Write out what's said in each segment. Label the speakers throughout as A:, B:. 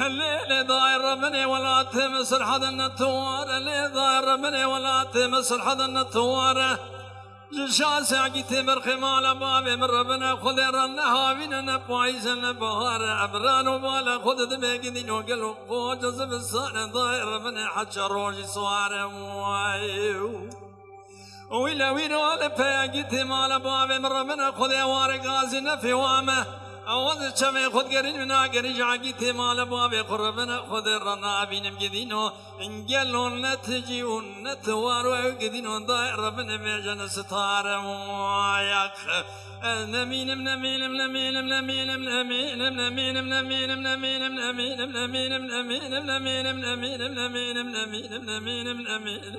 A: الليل ضاير مني ولا تمسر حد النتوار الليل ضاير مني ولا تمسر حد النتوار جشاس عقيت مرخي مال بابي من ربنا خذ رنها بيننا بايزنا بهار عبران وبالا خذ دمي قدين وقلو قوجز بالصان ضاير مني حتى روجي صوار ويلا وينو لبيقيت مال بابي من ربنا خذ وارقازي نفي وامه أوض شمي خذ قرين منا قريج عقيت مال بابي قربنا خذ رنا بينم قدينو انقلون نتجي ونتوار وقدينو ضاير ربنا بيجن ستار وياك نمين نمين نمين نمين نمين نمين نمين نمين نمين نمين نمين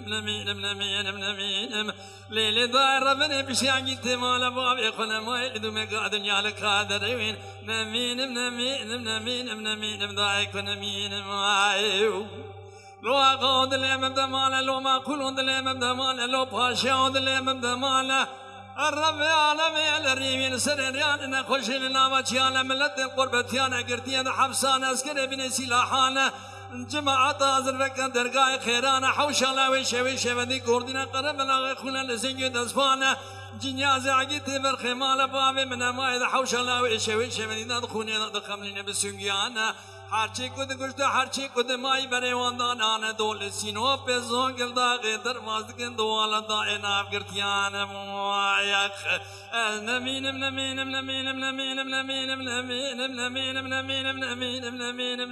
A: نمين نمين نمين ليل ضاير ربنا بشي عقيت مال بابي قلنا ما يدو مقعد يالك هذا نمين نمين نمين نمين ضايق نمين مايو لو أقعد لي مبدا مالا لو ما أقول لي مبدا مالا لو باشا لي مبدا مالا الرب عالمي الريمين سريان نخش لنا وجيانا ملت قربتيانا قرتيانا حبسانا اسكري بني سلاحانا جماعة آزر فكا درقاء خيرانا حوش الله ويشي ودي قردنا قرب لاغي خونا لسنجي دزفانا جنياز عقيتي برخمال بابي من مايد حوش الله ويشي ودي ندخوني ندخملين بسنجيانا هرچی کد گشته هرچی کد مای بره واندان آن دول سینو پزون گلدا قدر مازدکن دوال دا اناب گرتیان موایخ نمینم نمینم نمینم نمینم نمینم نمینم نمینم نمینم نمینم نمینم نمینم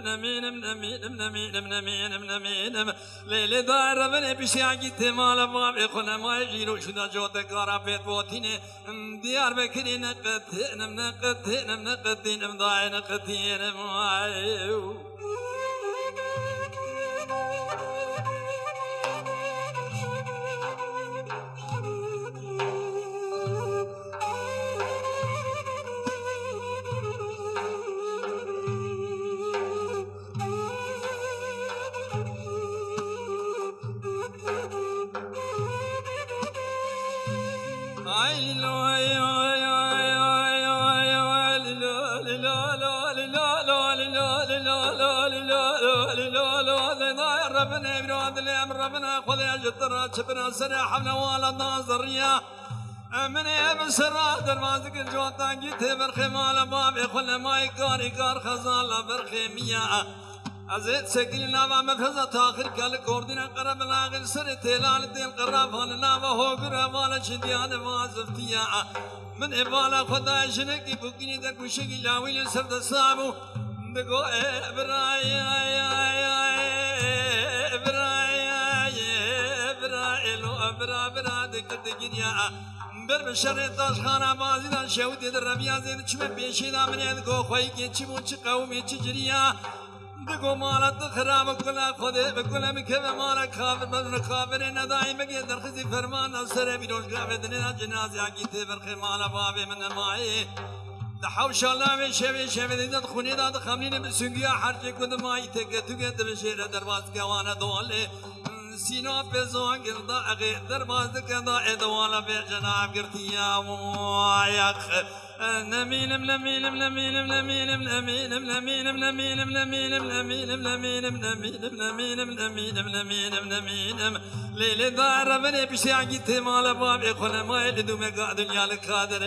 A: نمینم نمینم نمینم نمینم نمینم لیل دار بنه پیشی تمال باب خونه مای جیرو شده جوت کارا پیت بوتینه دیار بکری نقطینم نقطینم نقطینم دای نقطینم ربنا يبرد الأمر ربنا خذ يجتر شبنا سرح من ولا ناظريا من يبسرات المازق الجوطان جيت برخمال باب خل ما يكار يكار خزال برخميا أزيد سكيلنا ومفزة آخر كل كوردنا قرب لاغر سر تلال دل قرب هلنا وهو قرب على شديان وازفتيا من إبالا خدا شنكي بكني در كشكي لاويل سرد سامو دقو إبراي برا دكت دنيا بربشر تاش خانه بازیدن شهودی در ربیع زید چمه پیشیدا منید گو خوی که چی بون چی قومی چی جریا دگو مالت خراب کلا خوده بکلا میکه مالا کافر بدن کافر ندایی مگه در خزی فرمان نصر بیروش گاوه دنیا جنازی عقیده برخی مالا بابی من مایی دحوش الله وشوي ديد خوني داد خمنين بسنگيا حرج كد ماي تگت بشير درواز گوانا دوله سينا بزون گردا اگه درواز گدا ادوالا به جناب گرتيا وياخ نمينم نمينم نمينم نمينم نمينم نمينم نمينم نمينم نمينم نمينم نمينم نمينم نمينم نمينم نمينم ليل دار بني بشاقي تمال باب اخونا ما يدو مقا دنيا لكادر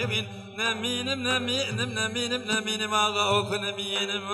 A: نمينم نمينم نمينم نمينم اغا اخونا مينم